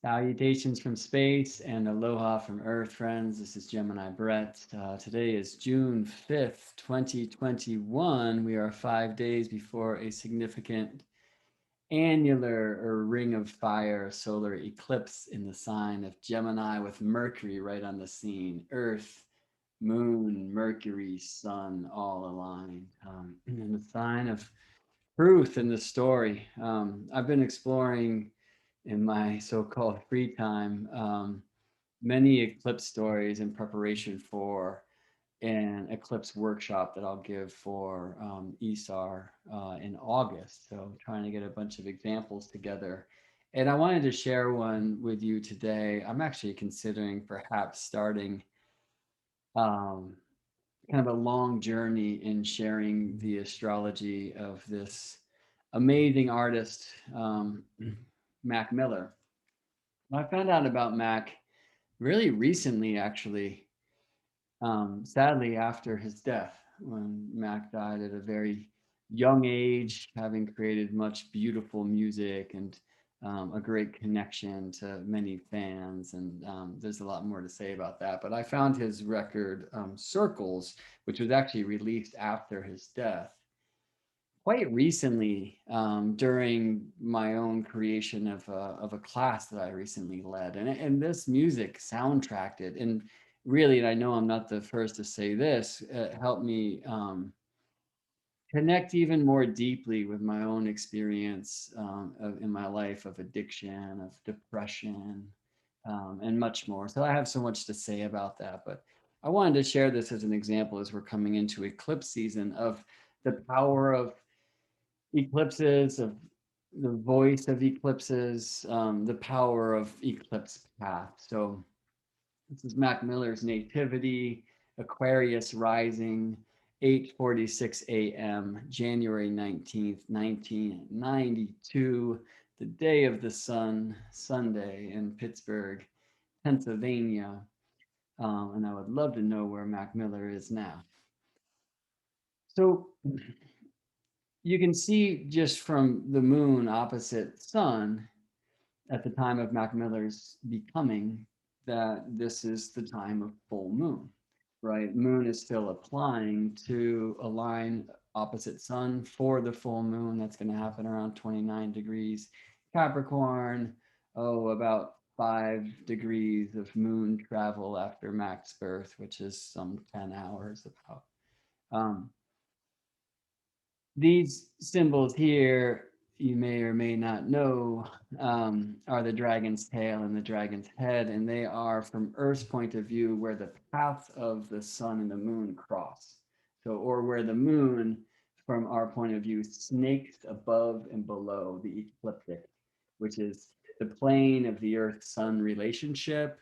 Salutations from space and aloha from Earth, friends. This is Gemini Brett. Today is June 5th, 2021. We are 5 days before a significant annular or ring of fire solar eclipse in the sign of Gemini with Mercury right on the scene. Earth, Moon, Mercury, Sun all aligned. And the sign of truth in the story. I've been exploring in my so-called free time many eclipse stories in preparation for an eclipse workshop that I'll give for ESAR in August. So trying to get a bunch of examples together. And I wanted to share one with you today. I'm actually considering perhaps starting um, kind of a long journey in sharing the astrology of this amazing artist, Mac Miller. I found out about Mac really recently, actually, sadly after his death, when Mac died at a very young age, having created much beautiful music and a great connection to many fans. And there's a lot more to say about that. But I found his record, Circles, which was actually released after his death, quite recently during my own creation of a class that I recently led. And this music soundtracked it. And really, and I know I'm not the first to say this, helped me connect even more deeply with my own experience in my life of addiction, of depression, and much more. So I have so much to say about that. But I wanted to share this as an example as we're coming into eclipse season of the power of eclipses, of the voice of eclipses, the power of eclipse path. So this is Mac Miller's Nativity, Aquarius rising, 8:46 a.m., January 19th, 1992, the day of the sun, Sunday in Pittsburgh, Pennsylvania. And I would love to know where Mac Miller is now. So you can see just from the moon opposite sun at the time of Mac Miller's becoming that this is the time of full moon, right? Moon is still applying to align opposite sun for the full moon. That's going to happen around 29 degrees Capricorn. Oh, about 5 degrees of moon travel after Mac's birth, which is some 10 hours about. Um, these symbols here, you may or may not know, are the dragon's tail and the dragon's head, and they are, from Earth's point of view, where the paths of the sun and the moon cross. So, or where the moon, from our point of view, snakes above and below the ecliptic, which is the plane of the Earth-Sun relationship,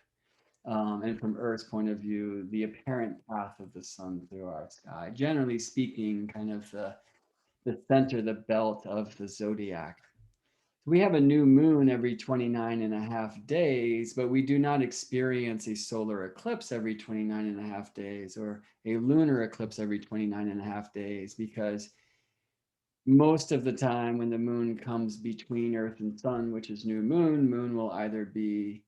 and from Earth's point of view, the apparent path of the sun through our sky. Generally speaking, kind of the center, the belt of the zodiac. We have a new moon every 29 and a half days, but we do not experience a solar eclipse every 29 and a half days or a lunar eclipse every 29 and a half days, because most of the time when the moon comes between Earth and Sun, which is new moon, moon will either be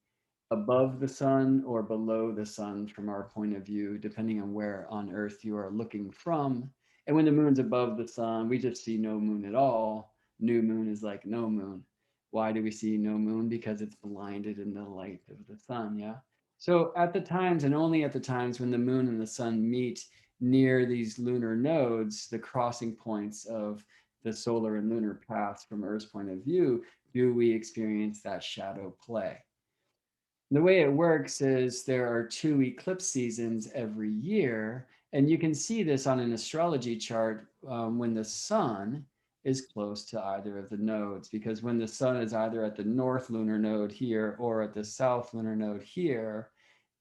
above the sun or below the sun from our point of view, depending on where on Earth you are looking from. And when the moon's above the sun, we just see no moon at all. New moon is like no moon. Why do we see no moon? Because it's blinded in the light of the sun, yeah? So at the times, and only at the times when the moon and the sun meet near these lunar nodes, the crossing points of the solar and lunar paths from Earth's point of view, do we experience that shadow play. The way it works is there are two eclipse seasons every year, and you can see this on an astrology chart when the sun is close to either of the nodes, because when the sun is either at the north lunar node here or at the south lunar node here,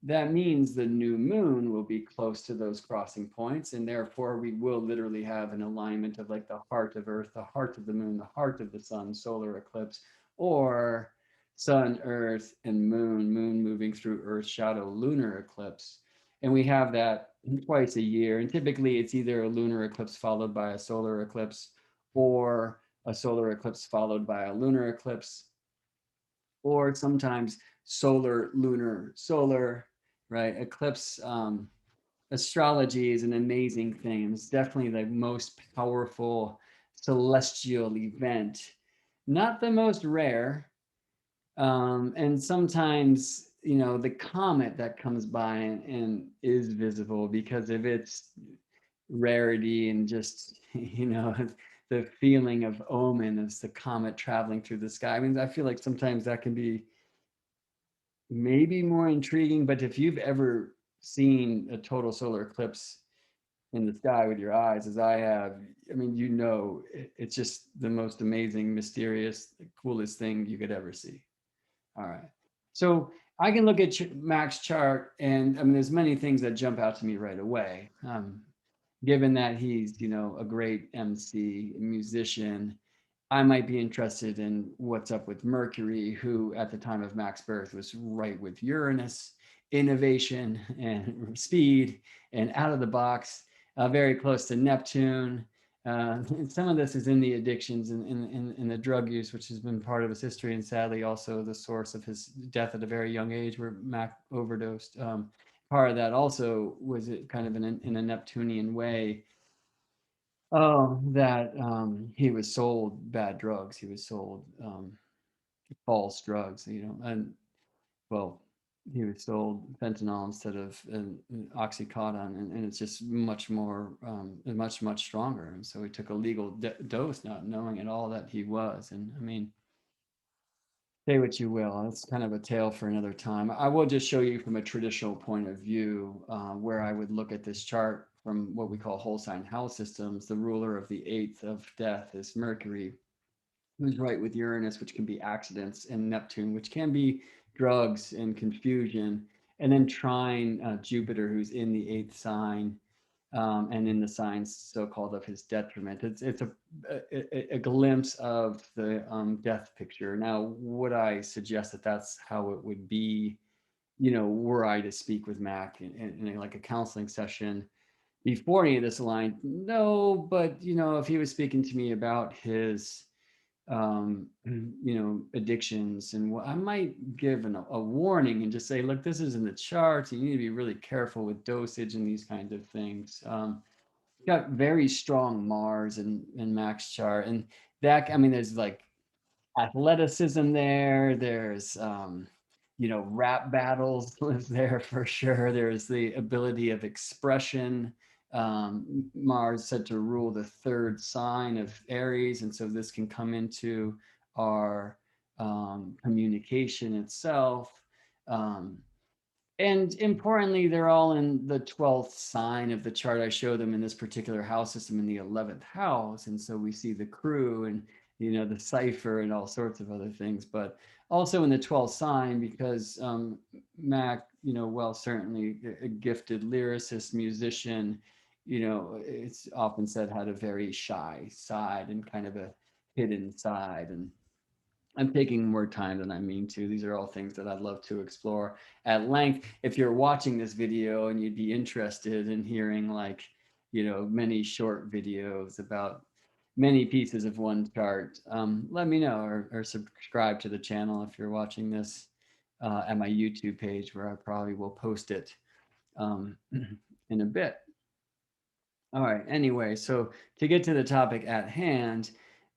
that means the new moon will be close to those crossing points, and therefore we will literally have an alignment of like the heart of Earth, the heart of the moon, the heart of the sun, solar eclipse, or sun, Earth, and moon moving through Earth's shadow, lunar eclipse. And we have that twice a year. And typically it's either a lunar eclipse followed by a solar eclipse, or a solar eclipse followed by a lunar eclipse, or sometimes solar, lunar, solar, right? Eclipse astrology is an amazing thing. It's definitely the most powerful celestial event, not the most rare. And sometimes, the comet that comes by and is visible because of its rarity and just, the feeling of omen as the comet traveling through the sky. I mean, I feel like sometimes that can be maybe more intriguing, but if you've ever seen a total solar eclipse in the sky with your eyes, as I have, I mean, it's just the most amazing, mysterious, coolest thing you could ever see. All right. So I can look at Mac's chart, and I mean, there's many things that jump out to me right away. Given that he's, a great MC, musician, I might be interested in what's up with Mercury, who at the time of Mac's birth was right with Uranus, innovation and speed and out of the box, very close to Neptune. Some of this is in the addictions and in the drug use, which has been part of his history, and sadly also the source of his death at a very young age, where Mac overdosed. Part of that also was it kind of in a Neptunian way. Oh, that he was sold bad drugs. He was sold false drugs, and well, he was sold fentanyl instead of oxycodone, and it's just much more, much stronger. And so he took a legal dose, not knowing at all that he was. And I mean, say what you will, it's kind of a tale for another time. I will just show you from a traditional point of view where I would look at this chart from what we call whole sign house systems. The ruler of the eighth of death is Mercury, who's right with Uranus, which can be accidents, and Neptune, which can be drugs and confusion, and then trine Jupiter, who's in the eighth sign, and in the signs so-called of his detriment. It's a glimpse of the death picture. Now, would I suggest that that's how it would be, were I to speak with Mac in like a counseling session before any of this aligned? No, but if he was speaking to me about his addictions, and I might give a warning and just say, look, this is in the charts. You need to be really careful with dosage and these kinds of things. Got very strong Mars in Mac's chart, and that, I mean, there's like athleticism there. There's rap battles live there for sure. There's the ability of expression. Mars said to rule the third sign of Aries, and so this can come into our communication itself. Um, and importantly, they're all in the 12th sign of the chart. I show them in this particular house system in the 11th house. And so we see the crew and, the cipher and all sorts of other things, but also in the 12th sign, because Mac, well, certainly a gifted lyricist, musician, it's often said had a very shy side and kind of a hidden side. And I'm taking more time than I mean to. These are all things that I'd love to explore at length. If you're watching this video and you'd be interested in hearing many short videos about many pieces of one chart, let me know, or subscribe to the channel if you're watching this at my YouTube page, where I probably will post it in a bit. All right, anyway, so to get to the topic at hand,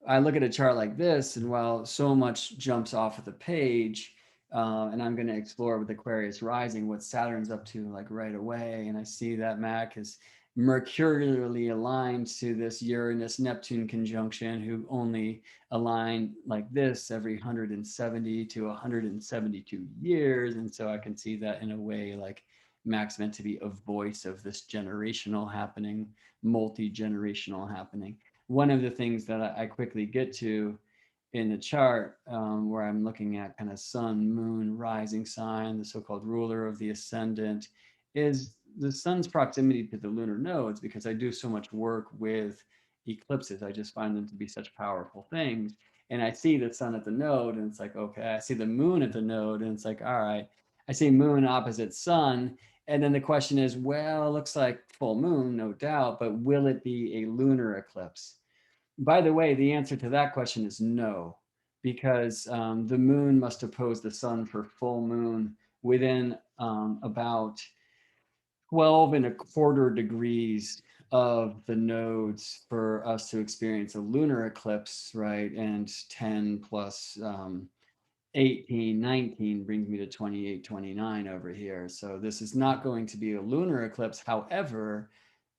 I look at a chart like this, and while so much jumps off of the page, and I'm going to explore with Aquarius rising what Saturn's up to like right away, and I see that Mac is mercurially aligned to this Uranus-Neptune conjunction, who only align like this every 170 to 172 years, and so I can see that in a way like Mac's meant to be a voice of this generational happening, multi-generational happening. One of the things that I quickly get to in the chart, where I'm looking at kind of sun, moon, rising sign, the so-called ruler of the ascendant, is the sun's proximity to the lunar nodes, because I do so much work with eclipses. I just find them to be such powerful things. And I see the sun at the node, and it's like, okay, I see the moon at the node, and it's like, all right, I see moon opposite sun. And then the question is, well, it looks like full moon, no doubt, but will it be a lunar eclipse? By the way, the answer to that question is no. because the moon must oppose the sun for full moon within about 12.25 degrees of the nodes for us to experience a lunar eclipse, right? And 10 plus 18, 19 brings me to 28, 29 over here. So this is not going to be a lunar eclipse. However,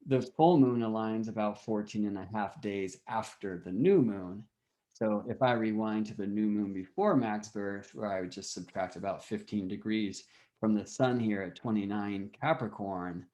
the full moon aligns about 14.5 days after the new moon. So if I rewind to the new moon before Mac's birth, where I would just subtract about 15 degrees from the sun here at 29 Capricorn,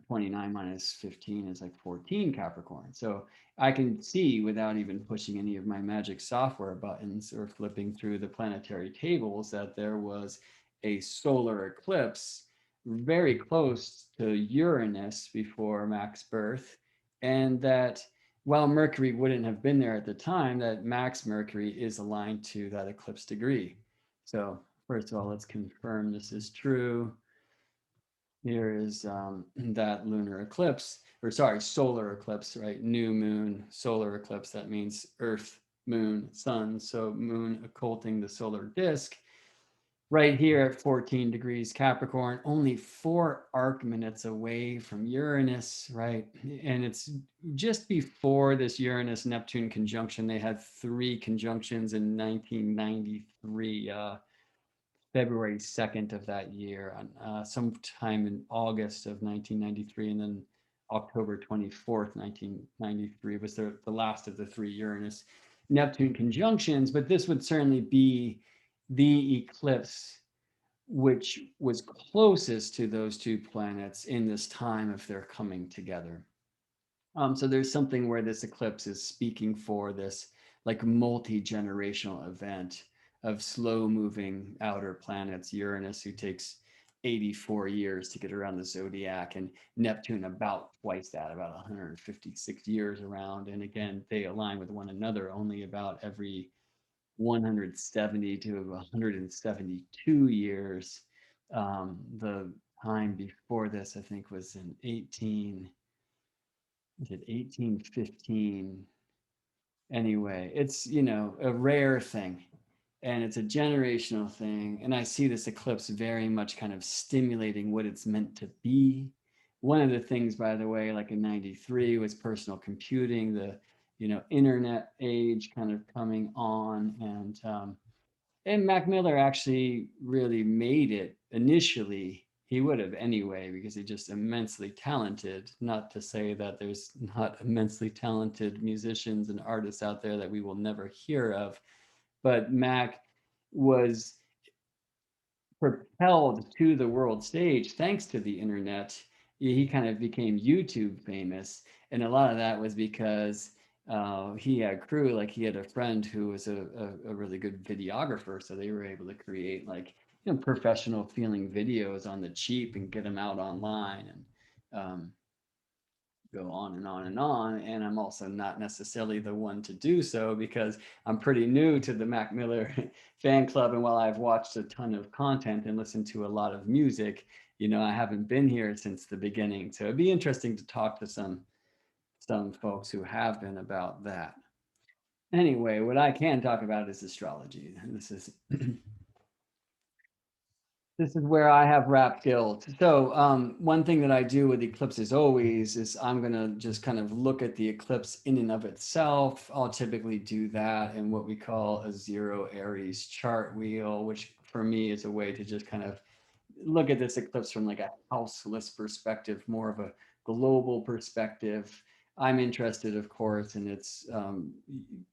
29 minus 15 is like 14 Capricorn. So I can see without even pushing any of my magic software buttons or flipping through the planetary tables that there was a solar eclipse very close to Uranus before Mac's birth. And that while Mercury wouldn't have been there at the time, that Mac's Mercury is aligned to that eclipse degree. So first of all, let's confirm this is true. Here is that lunar eclipse, or sorry, solar eclipse, right? New moon, solar eclipse. That means Earth, moon, sun. So moon occulting the solar disk. Right here at 14 degrees Capricorn, only 4 arc minutes away from Uranus, right? And it's just before this Uranus-Neptune conjunction. They had 3 conjunctions in 1993. February 2nd of that year, sometime in August of 1993, and then October 24th, 1993 was the last of the 3 Uranus Neptune conjunctions. But this would certainly be the eclipse which was closest to those 2 planets in this time if they're coming together. So there's something where this eclipse is speaking for this like multi-generational event of slow moving outer planets, Uranus, who takes 84 years to get around the zodiac, and Neptune about twice that, about 156 years around. And again, they align with one another only about every 170 to 172 years. The time before this, I think, was in 1815. Anyway, it's, a rare thing, and it's a generational thing. And I see this eclipse very much kind of stimulating what it's meant to be. One of the things, by the way, like in 93 was personal computing, the, internet age kind of coming on. And Mac Miller actually really made it initially. He would have anyway, because he's just immensely talented. Not to say that there's not immensely talented musicians and artists out there that we will never hear of, but Mac was propelled to the world stage thanks to the internet. He kind of became YouTube famous, and a lot of that was because he had crew. Like he had a friend who was a really good videographer, so they were able to create like professional feeling videos on the cheap and get them out online, and go on and on and on. And I'm also not necessarily the one to do so because I'm pretty new to the Mac Miller fan club. And while I've watched a ton of content and listened to a lot of music, I haven't been here since the beginning. So it'd be interesting to talk to some folks who have been about that. Anyway, what I can talk about is astrology. This is where I have rap guilt. So one thing that I do with eclipses always is I'm going to just kind of look at the eclipse in and of itself. I'll typically do that in what we call a zero Aries chart wheel, which for me is a way to just kind of look at this eclipse from like a houseless perspective, more of a global perspective. I'm interested, of course, in its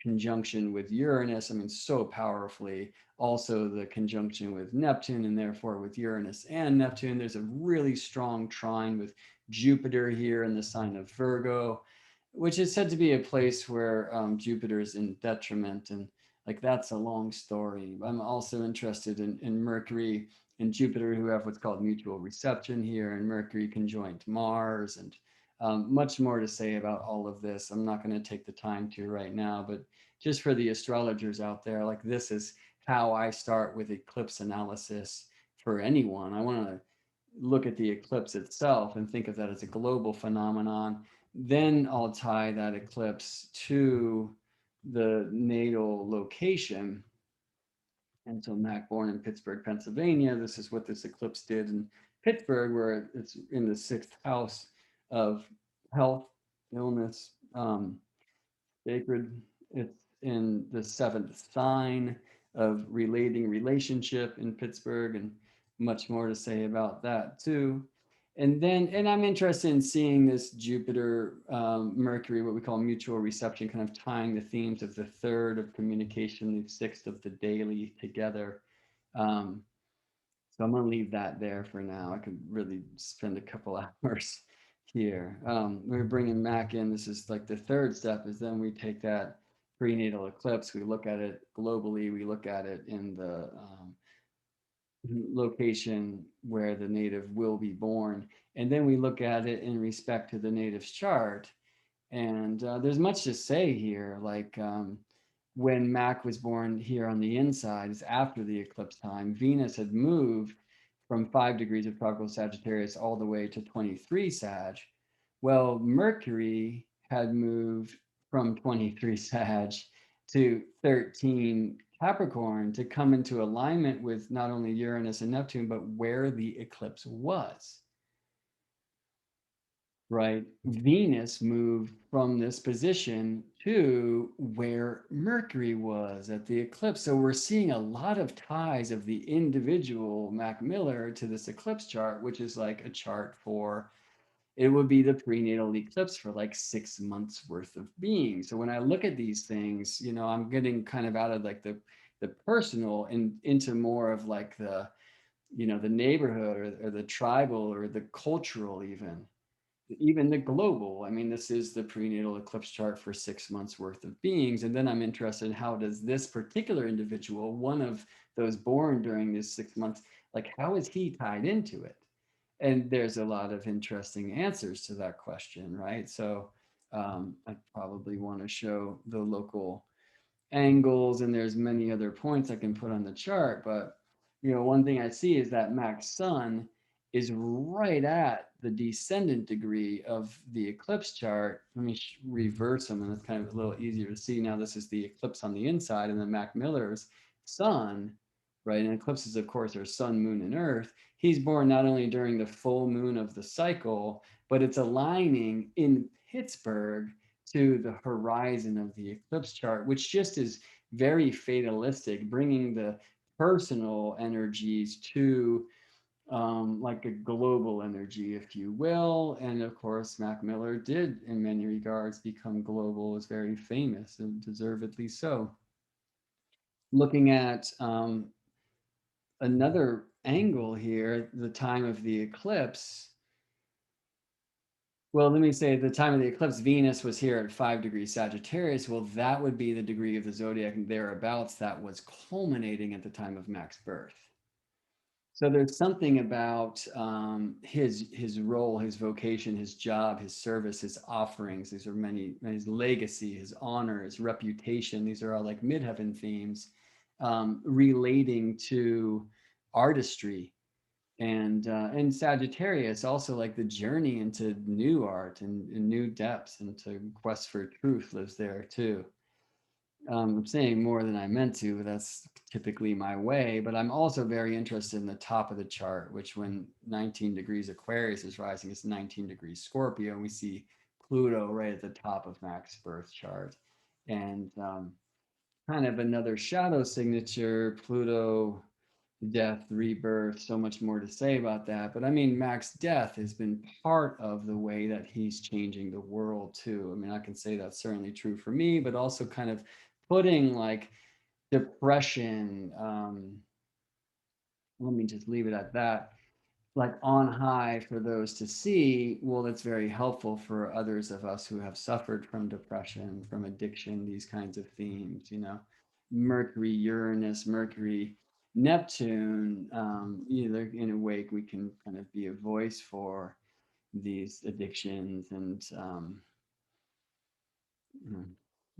conjunction with Uranus. I mean, so powerfully. Also, the conjunction with Neptune, and therefore with Uranus and Neptune. There's a really strong trine with Jupiter here in the sign of Virgo, which is said to be a place where Jupiter is in detriment. And like that's a long story. I'm also interested in Mercury and Jupiter, who have what's called mutual reception here, and Mercury conjoined Mars, and much more to say about all of this. I'm not going to take the time to right now, but just for the astrologers out there, like this is how I start with eclipse analysis for anyone. I want to look at the eclipse itself and think of that as a global phenomenon. Then I'll tie that eclipse to the natal location. And so Mac born in Pittsburgh, Pennsylvania. This is what this eclipse did in Pittsburgh, where it's in the sixth house of health, illness, sacred. It's in the seventh sign of relating relationship in Pittsburgh, and much more to say about that too. And I'm interested in seeing this Jupiter, Mercury, what we call mutual reception, kind of tying the themes of the third of communication, the sixth of the daily together. Um, so I'm going to leave that there for now. I could really spend a couple hours here. We're bringing Mac in. This is like the third step is then we take that prenatal eclipse. We look at it globally. We look at it in the location where the native will be born. And then we look at it in respect to the native's chart. And there's much to say here. Like when Mac was born here on the inside, is after the eclipse time, Venus had moved from 5 degrees of tropical Sagittarius all the way to 23 Sag. Well, Mercury had moved from 23 Sag to 13 Capricorn to come into alignment with not only Uranus and Neptune, but where the eclipse was. Right? Venus moved from this position to where Mercury was at the eclipse. So we're seeing a lot of ties of the individual Mac Miller to this eclipse chart, which is like a chart for, it would be the prenatal eclipse for like 6 months worth of being. So when I look at these things, you know, I'm getting kind of out of like the personal and into more of like the, you know, the neighborhood or the tribal or the cultural even the global. I mean, this is the prenatal eclipse chart for 6 months worth of beings. And then I'm interested in how does this particular individual, one of those born during this 6 months, like how is he tied into it? And there's a lot of interesting answers to that question, right? So I probably want to show the local angles, and there's many other points I can put on the chart. But you know, one thing I see is that Mac's sun is right at the descendant degree of the eclipse chart. Let me reverse them, and it's kind of a little easier to see. Now this is the eclipse on the inside, and then Mac Miller's sun, right? And eclipses, of course, are sun, moon, and earth. He's born not only during the full moon of the cycle, but it's aligning in Pittsburgh to the horizon of the eclipse chart, which just is very fatalistic, bringing the personal energies to like a global energy, if you will. And of course, Mac Miller did, in many regards, become global, is very famous and deservedly so. Looking at another angle here, the time of the eclipse, well, let me say at the time of the eclipse, Venus was here at 5 degrees Sagittarius. Well, that would be the degree of the zodiac and thereabouts that was culminating at the time of Mac's birth. So there's something about his role, his vocation, his job, his service, his offerings. These are his legacy, his honor, his reputation. These are all like midheaven themes relating to artistry, and Sagittarius also like the journey into new art and new depths and to quest for truth lives there too. I'm saying more than I meant to, but that's typically my way. But I'm also very interested in the top of the chart, which when 19 degrees Aquarius is rising, it's 19 degrees Scorpio, and we see Pluto right at the top of Mac's birth chart. And kind of another shadow signature, Pluto, death, rebirth, so much more to say about that. But I mean, Mac's death has been part of the way that he's changing the world too. I mean, I can say that's certainly true for me, but also kind of putting like depression, let me just leave it at that, like on high for those to see. Well, that's very helpful for others of us who have suffered from depression, from addiction, these kinds of themes, you know. Mercury, Uranus, Mercury, Neptune, either in a way we can kind of be a voice for these addictions and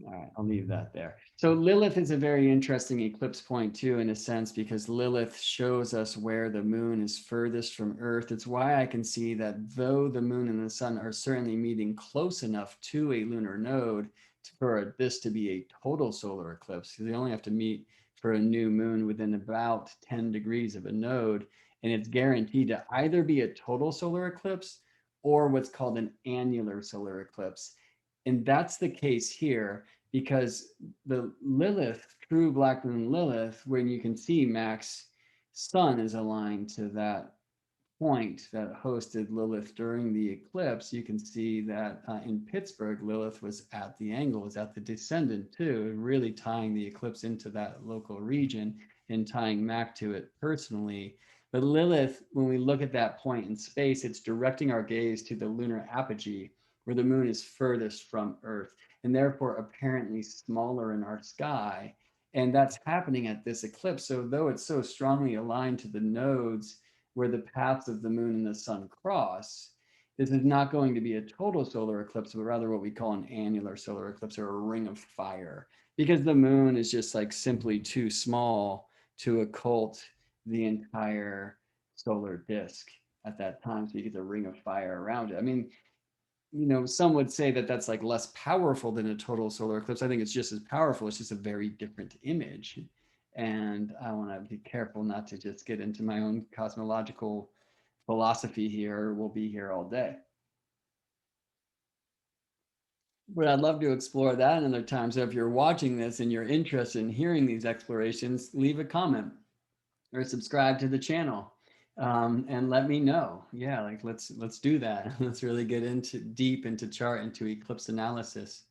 all right, I'll leave that there. So Lilith is a very interesting eclipse point too, in a sense, because Lilith shows us where the moon is furthest from Earth. It's why I can see that though the moon and the sun are certainly meeting close enough to a lunar node for this to be a total solar eclipse, because they only have to meet for a new moon within about 10 degrees of a node, and it's guaranteed to either be a total solar eclipse or what's called an annular solar eclipse. And that's the case here because the Lilith, true black moon Lilith, when you can see Mac's sun is aligned to that point that hosted Lilith during the eclipse, you can see that in Pittsburgh, Lilith was at the angle, was at the descendant too, really tying the eclipse into that local region and tying Mac to it personally. But Lilith, when we look at that point in space, it's directing our gaze to the lunar apogee, where the moon is furthest from Earth, and therefore apparently smaller in our sky. And that's happening at this eclipse. So though it's so strongly aligned to the nodes where the paths of the moon and the sun cross, this is not going to be a total solar eclipse, but rather what we call an annular solar eclipse or a ring of fire, because the moon is just like simply too small to occult the entire solar disk at that time. So you get the ring of fire around it. I mean, some would say that that's like less powerful than a total solar eclipse. I think it's just as powerful. It's just a very different image. And I want to be careful not to just get into my own cosmological philosophy here. We'll be here all day. But I'd love to explore that another time. So if you're watching this and you're interested in hearing these explorations, leave a comment or subscribe to the channel, and let me know. Yeah, like let's do that. Let's really get into deep into chart into eclipse analysis.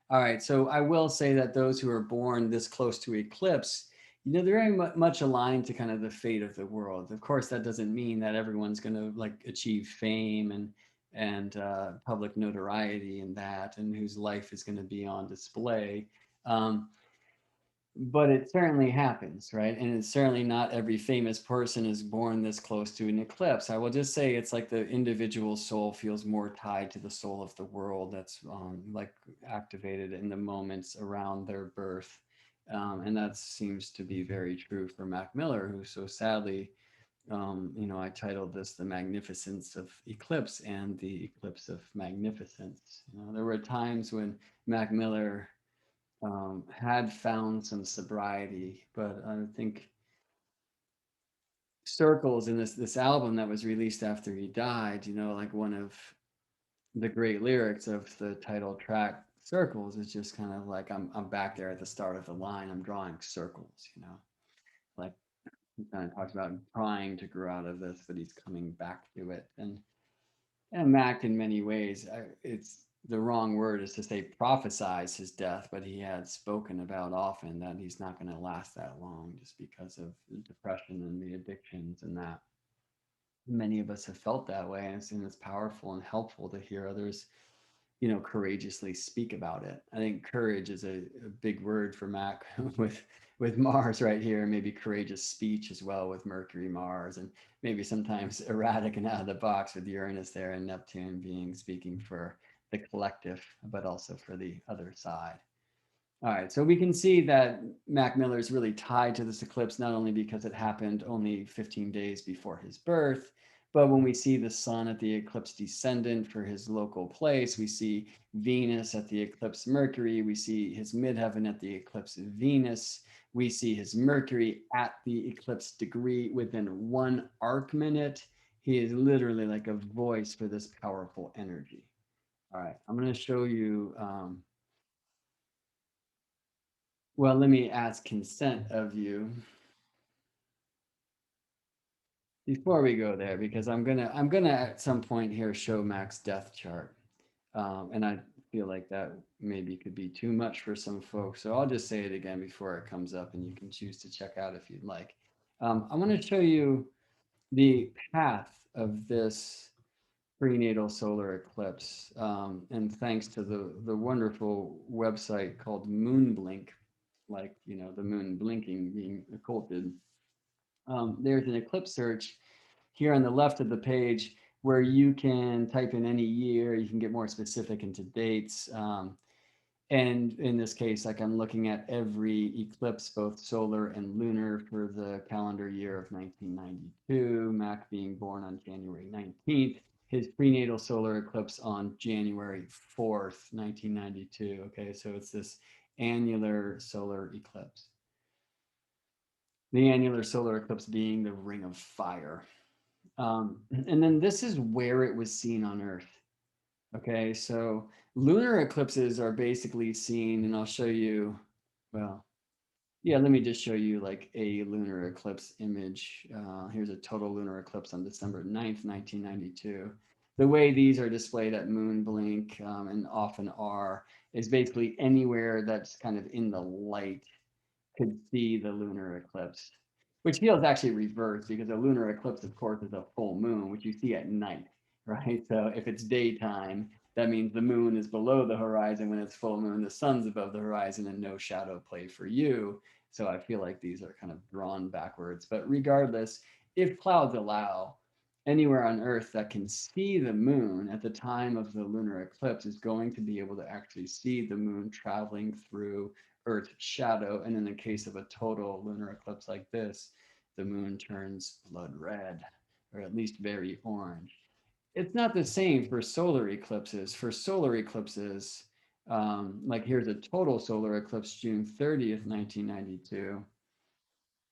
All right, so I will say that those who are born this close to eclipse, they're very much aligned to kind of the fate of the world. Of course, that doesn't mean that everyone's going to like achieve fame and public notoriety and that, and whose life is going to be on display. But it certainly happens, right? And it's certainly not every famous person is born this close to an eclipse. I will just say it's like the individual soul feels more tied to the soul of the world that's like activated in the moments around their birth. And that seems to be very true for Mac Miller, who so sadly, I titled this The Magnificence of Eclipse and the Eclipse of Magnificence. There were times when Mac Miller had found some sobriety, but I think Circles in this album that was released after he died, like one of the great lyrics of the title track Circles is just kind of like I'm back there at the start of the line, I'm drawing circles, like he kind of talks about trying to grow out of this, but he's coming back to it. And Mac, in many ways, it's the wrong word is to say prophesize his death, but he had spoken about often that he's not going to last that long just because of the depression and the addictions and that. Many of us have felt that way, and it's powerful and helpful to hear others, courageously speak about it. I think courage is a big word for Mac with Mars right here, maybe courageous speech as well with Mercury, Mars, and maybe sometimes erratic and out of the box with Uranus there and Neptune being speaking for the collective, but also for the other side. All right, so we can see that Mac Miller is really tied to this eclipse, not only because it happened only 15 days before his birth, but when we see the sun at the eclipse descendant for his local place, we see Venus at the eclipse Mercury, we see his midheaven at the eclipse Venus, we see his Mercury at the eclipse degree within 1 arc minute. He is literally like a voice for this powerful energy. All right, I'm going to show you. Well, let me ask consent of you before we go there, because I'm gonna at some point here show Mac's death chart, and I feel like that maybe could be too much for some folks. So I'll just say it again before it comes up, and you can choose to check out if you'd like. I want to show you the path of this prenatal solar eclipse, and thanks to the wonderful website called Moonblink, like the moon blinking being occulted. There's an eclipse search here on the left of the page where you can type in any year, you can get more specific into dates. And in this case, like I'm looking at every eclipse, both solar and lunar for the calendar year of 1992, Mac being born on January 19th. his prenatal solar eclipse on January 4th, 1992. Okay, so it's this annular solar eclipse. The annular solar eclipse being the ring of fire. And then this is where it was seen on Earth. Okay, so lunar eclipses are basically seen, and I'll show you, well, yeah, let me just show you like a lunar eclipse image. Here's a total lunar eclipse on December 9th, 1992. The way these are displayed at moon blink and often are is basically anywhere that's kind of in the light could see the lunar eclipse, which feels actually reversed because a lunar eclipse, of course, is a full moon, which you see at night, right? So if it's daytime, that means the moon is below the horizon. When it's full moon, the sun's above the horizon and no shadow play for you. So I feel like these are kind of drawn backwards. But regardless, if clouds allow, anywhere on Earth that can see the moon at the time of the lunar eclipse is going to be able to actually see the moon traveling through Earth's shadow. And in the case of a total lunar eclipse like this, the moon turns blood red, or at least very orange. It's not the same for solar eclipses. For solar eclipses, like here's a total solar eclipse, June 30th, 1992.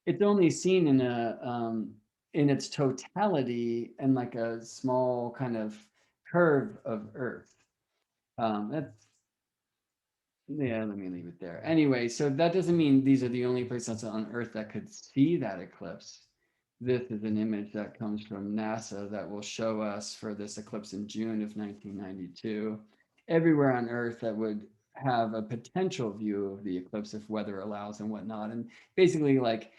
It's only seen in its totality and like a small kind of curve of Earth. That's Yeah, let me leave it there. Anyway, so that doesn't mean these are the only places on Earth that could see that eclipse. This is an image that comes from NASA that will show us for this eclipse in June of 1992. Everywhere on Earth that would have a potential view of the eclipse if weather allows and whatnot. And basically, like,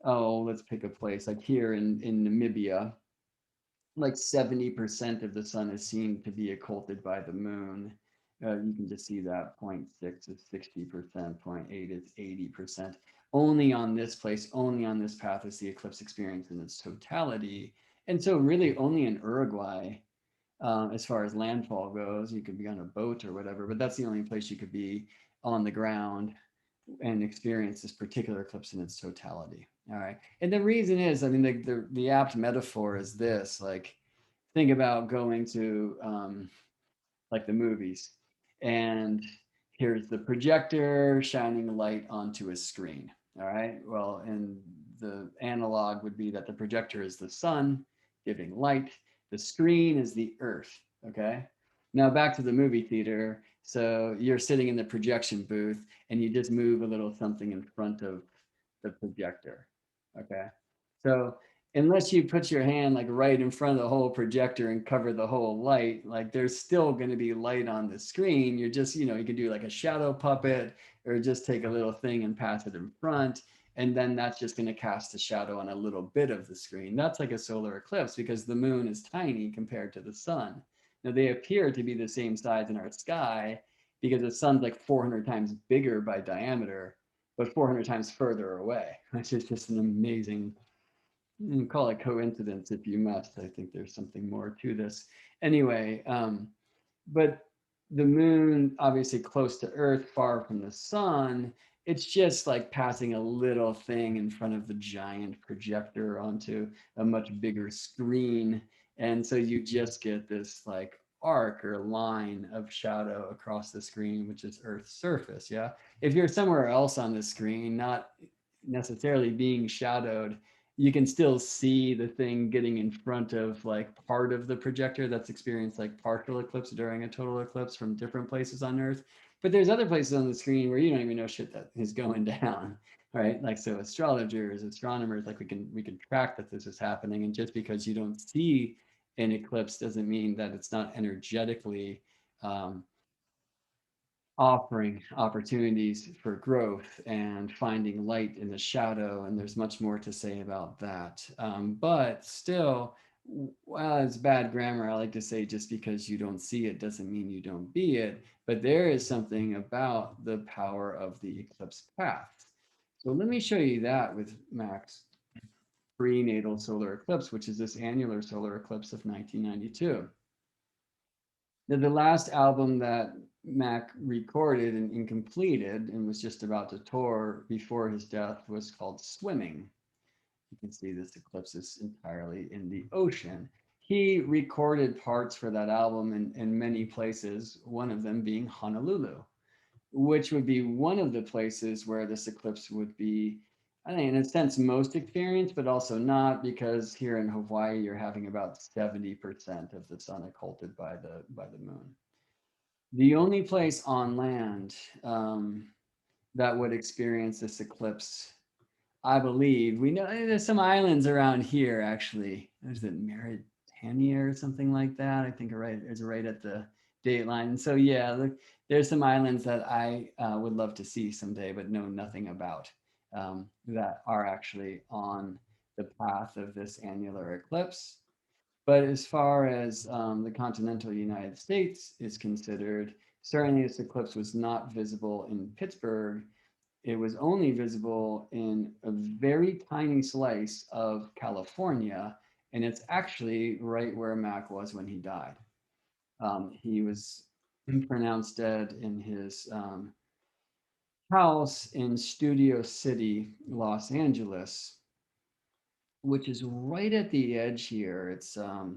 oh, let's pick a place like here in Namibia, like 70% of the sun is seen to be occulted by the moon. You can just see that 0.6 is 60%, 0.8 is 80%. Only on this place, only on this path is the eclipse experience in its totality. And so really only in Uruguay, as far as landfall goes, you could be on a boat or whatever, but that's the only place you could be on the ground and experience this particular eclipse in its totality. All right. And the reason is, I mean, the apt metaphor is this, like, think about going to like the movies, and here's the projector shining light onto a screen. All right. Well, and the analog would be that the projector is the sun giving light, the screen is the earth. Okay. Now back to the movie theater. So you're sitting in the projection booth and you just move a little something in front of the projector. Okay. So unless you put your hand like right in front of the whole projector and cover the whole light, like there's still going to be light on the screen. You're just, you know, you can do like a shadow puppet or just take a little thing and pass it in front. And then that's just going to cast a shadow on a little bit of the screen. That's like a solar eclipse because the moon is tiny compared to the sun. Now they appear to be the same size in our sky because the sun's like 400 times bigger by diameter, but 400 times further away, which is just an amazing, you can call it coincidence if you must. I think there's something more to this. Anyway, but the moon, obviously close to Earth, far from the sun, it's just like passing a little thing in front of the giant projector onto a much bigger screen. And so you just get this like arc or line of shadow across the screen, which is Earth's surface. Yeah. If you're somewhere else on the screen, not necessarily being shadowed, you can still see the thing getting in front of like part of the projector that's experienced like partial eclipse during a total eclipse from different places on Earth. But there's other places on the screen where you don't even know shit that is going down, right? Like so astrologers, astronomers, like we can track that this is happening. And just because you don't see an eclipse doesn't mean that it's not energetically um, offering opportunities for growth and finding light in the shadow. And there's much more to say about that. But still, well, it's bad grammar. I like to say just because you don't see it doesn't mean you don't be it. But there is something about the power of the eclipse path. So let me show you that with Mac's prenatal solar eclipse, which is this annular solar eclipse of 1992. The last album that Mac recorded and completed and was just about to tour before his death was called Swimming. You can see this eclipse is entirely in the ocean. he recorded parts for that album in many places, one of them being Honolulu, which would be one of the places where this eclipse would be, I think, in a sense, most experienced, but also not, because here in Hawaii, you're having about 70% of the sun occulted by the moon. The only place on land that would experience this eclipse, I believe, we know there's some islands around here actually. There's it Mauritania or something like that. I think it's right at the date line. And so yeah, look, there's some islands that I would love to see someday, but know nothing about, that are actually on the path of this annular eclipse. But as far as the continental United States is considered, certainly this eclipse was not visible in Pittsburgh. It was only visible in a very tiny slice of California, and it's actually right where Mac was when he died. He was pronounced dead in his house in Studio City, Los Angeles, which is right at the edge here. It's a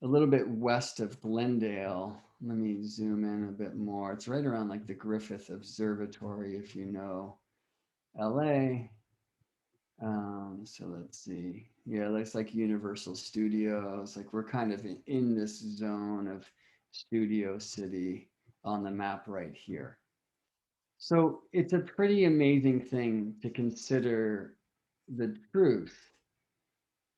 little bit west of Glendale. Let me zoom in a bit more. It's right around like the Griffith Observatory, if you know LA. So let's see. Yeah, it looks like Universal Studios. Like we're kind of in this zone of Studio City on the map right here. So it's a pretty amazing thing to consider the truth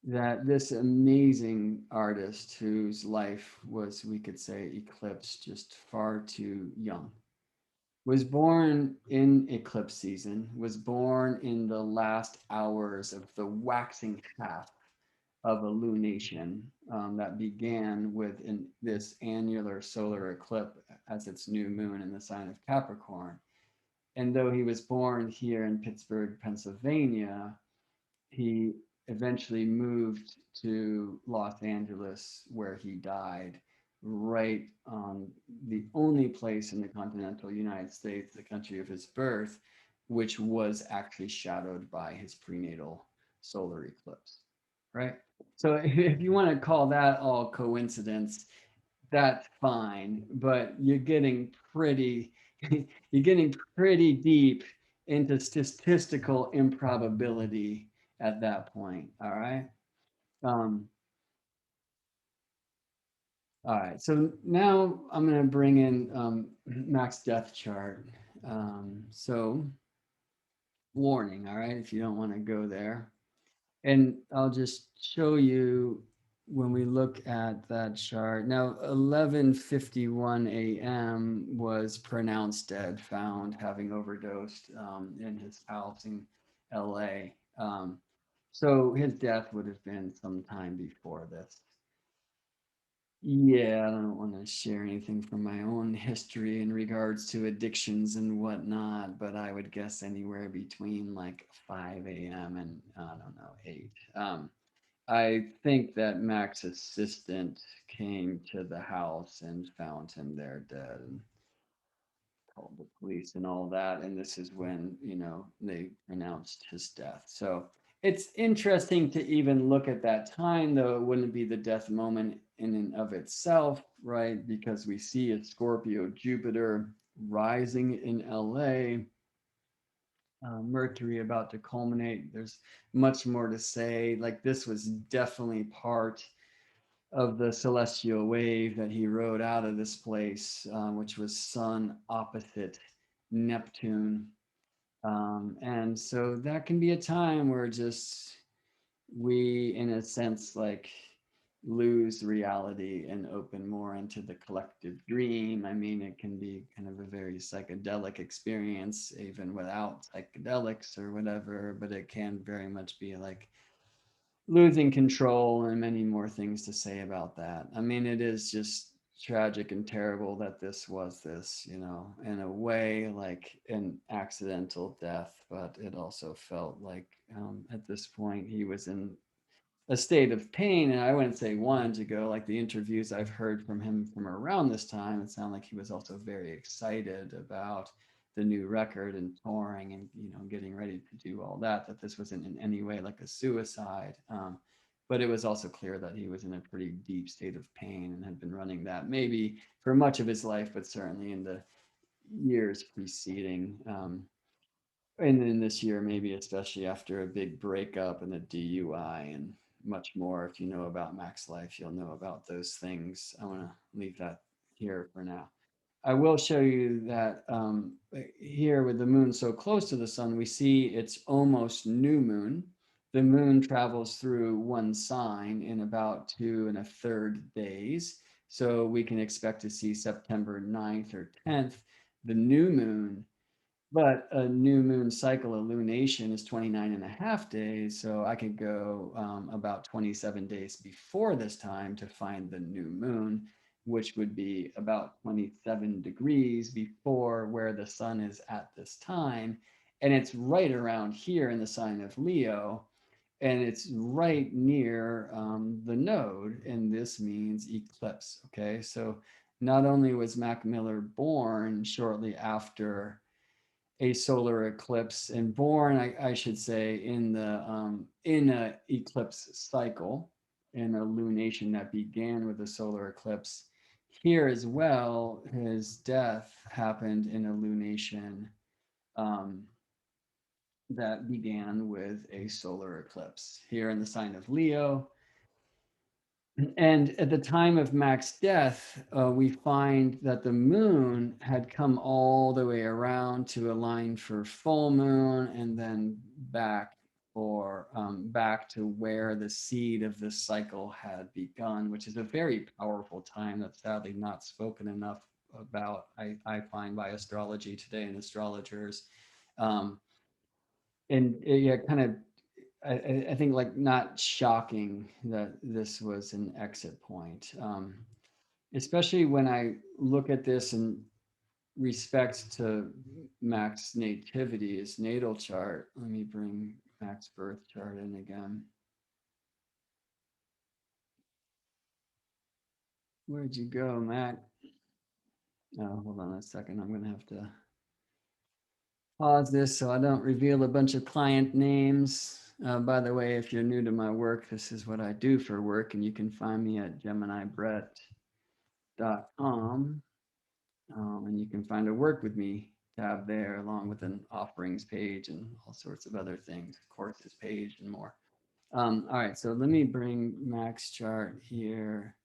that this amazing artist whose life was, we could say, eclipsed just far too young, was born in eclipse season, was born in the last hours of the waxing half of a lunation that began with this annular solar eclipse as its new moon in the sign of Capricorn. And though he was born here in Pittsburgh, Pennsylvania, he eventually moved to Los Angeles, where he died, right on the only place in the continental United States, the country of his birth, which was actually shadowed by his prenatal solar eclipse, right? So if you want to call that all coincidence, that's fine, but you're getting pretty deep into statistical improbability at that point. All right. Um, all right. So now I'm going to bring in Mac's death chart. So warning. All right. If you don't want to go there, and I'll just show you when we look at that chart. Now, 11:51 a.m. was pronounced dead, found having overdosed in his house in LA. So his death would have been sometime before this. Yeah, I don't want to share anything from my own history in regards to addictions and whatnot, but I would guess anywhere between like 5 a.m. and I don't know, 8. I think that Mac's assistant came to the house and found him there dead and called the police and all that. And this is when, they announced his death. So it's interesting to even look at that time, though it wouldn't be the death moment in and of itself, right? Because we see a Scorpio Jupiter rising in LA, Mercury about to culminate. There's much more to say. Like this was definitely part of the celestial wave that he rode out of this place, which was Sun opposite Neptune. And so that can be a time where just we, in a sense, like lose reality and open more into the collective dream. I mean, it can be kind of a very psychedelic experience, even without psychedelics or whatever, but it can very much be like losing control and many more things to say about that. I mean, it is just tragic and terrible that this was this, in a way like an accidental death, but it also felt like at this point he was in a state of pain. And I wouldn't say wanted to go, like the interviews I've heard from him from around this time, it sounded like he was also very excited about the new record and touring and getting ready to do all that, that this wasn't in any way like a suicide. but it was also clear that he was in a pretty deep state of pain and had been running that maybe for much of his life, but certainly in the years preceding. And in this year, maybe especially after a big breakup and a DUI and much more. If you know about Mac's life, you'll know about those things. I want to leave that here for now. I will show you that here with the moon so close to the sun, we see it's almost new moon. The moon travels through one sign in about 2 1/3 days. So we can expect to see September 9th or 10th, the new moon, but a new moon cycle, a lunation, is 29 1/2 days. So I could go about 27 days before this time to find the new moon, which would be about 27 degrees before where the sun is at this time. And it's right around here in the sign of Leo. And it's right near the node. And this means eclipse. Okay. So not only was Mac Miller born shortly after a solar eclipse and born, I should say, in a eclipse cycle, in a lunation that began with a solar eclipse. Here as well, his death happened in a lunation um, that began with a solar eclipse here in the sign of Leo. And at the time of Mac's death, we find that the moon had come all the way around to align for full moon, and then back to where the seed of this cycle had begun, which is a very powerful time that's sadly not spoken enough about. I find by astrology today and astrologers, um, and yeah, kind of I think like not shocking that this was an exit point, especially when I look at this in respect to Mac's nativity, his natal chart. Let me bring Mac's birth chart in again. Where'd you go, Mac? Oh, hold on a second. I'm going to have to pause this so I don't reveal a bunch of client names. By the way, if you're new to my work, this is what I do for work, and you can find me at geminibrett.com. And you can find a work with me tab there, along with an offerings page and all sorts of other things, courses page and more. All right, so let me bring Mac's chart here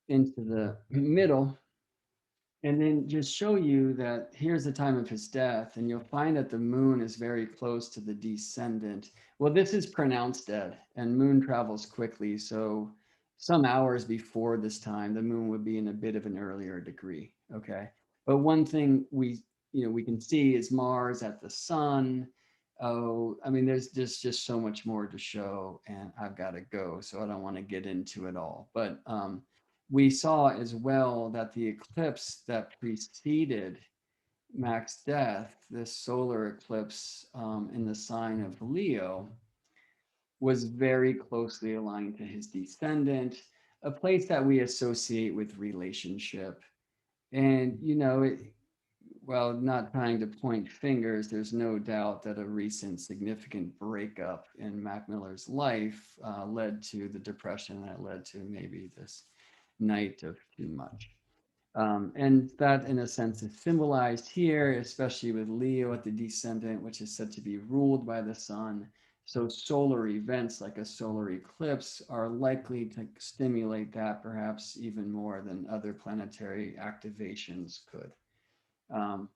into the middle, and then just show you that here's the time of his death, and you'll find that the moon is very close to the descendant. Well, this is pronounced dead, and moon travels quickly, so some hours before this time, the moon would be in a bit of an earlier degree. Okay, but one thing we can see is Mars at the sun. Oh, I mean, there's just so much more to show, and I've got to go, so I don't want to get into it all, but we saw as well that the eclipse that preceded Mac's death, this solar eclipse in the sign of Leo, was very closely aligned to his descendant, a place that we associate with relationship. And, well, not trying to point fingers, there's no doubt that a recent significant breakup in Mac Miller's life led to the depression that led to maybe this night of too much. And that, in a sense, is symbolized here, especially with Leo at the descendant, which is said to be ruled by the sun. So solar events like a solar eclipse are likely to stimulate that perhaps even more than other planetary activations could. Um,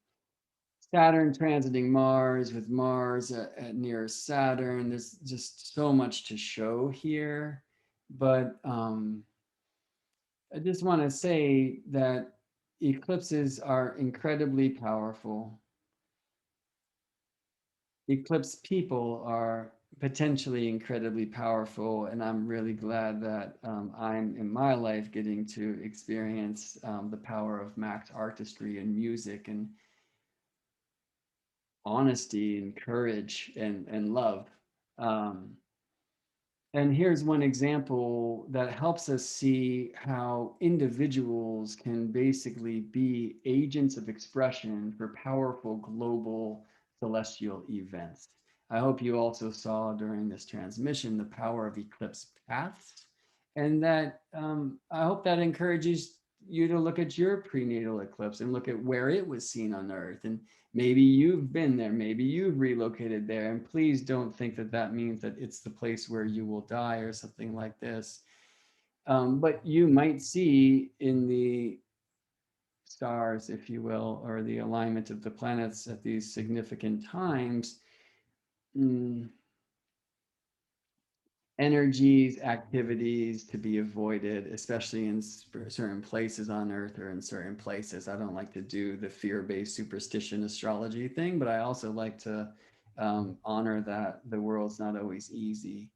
Saturn transiting Mars, with Mars near Saturn, there's just so much to show here. But I just want to say that eclipses are incredibly powerful. Eclipse people are potentially incredibly powerful, and I'm really glad that I'm in my life getting to experience the power of Mac's artistry and music and honesty and courage and love. Um, And here's one example that helps us see how individuals can basically be agents of expression for powerful global celestial events. I hope you also saw during this transmission the power of eclipse paths, and that I hope that encourages you to look at your prenatal eclipse and look at where it was seen on Earth. And maybe you've been there, maybe you've relocated there. And please don't think that that means that it's the place where you will die or something like this. But you might see in the stars, if you will, or the alignment of the planets at these significant times, mm, energies, activities to be avoided, especially in certain places on Earth or in certain places. I don't like to do the fear-based superstition astrology thing, but I also like to honor that the world's not always easy.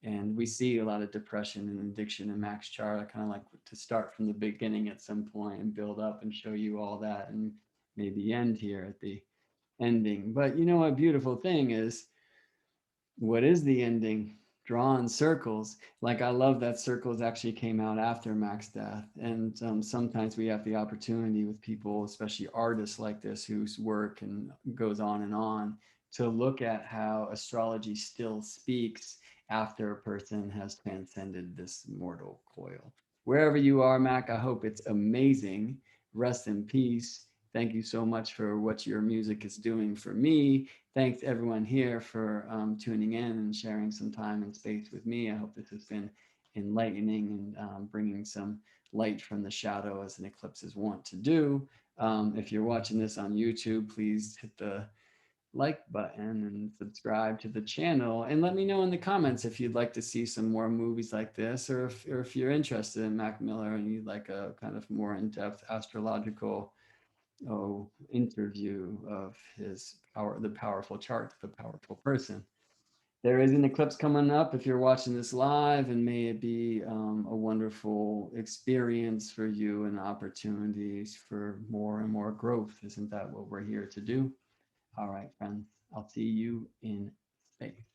And we see a lot of depression and addiction in Max chart. I kind of like to start from the beginning at some point and build up and show you all that and maybe end here at the ending. But you know, a beautiful thing is, what is the ending? Drawn circles. Like, I love that circles actually came out after Mac's death. And sometimes we have the opportunity with people, especially artists like this, whose work and goes on, to look at how astrology still speaks after a person has transcended this mortal coil. Wherever you are, Mac, I hope it's amazing. Rest in peace. Thank you so much for what your music is doing for me. Thanks everyone here for tuning in and sharing some time and space with me. I hope this has been enlightening and bringing some light from the shadow, as an eclipse is wont to do. If you're watching this on YouTube, please hit the like button and subscribe to the channel, and let me know in the comments if you'd like to see some more movies like this, or if you're interested in Mac Miller and you'd like a kind of more in-depth astrological interview of his power, the powerful chart of a powerful person. There is an eclipse coming up if you're watching this live, and may it be a wonderful experience for you and opportunities for more and more growth. Isn't that what we're here to do? All right, friends, I'll see you in space.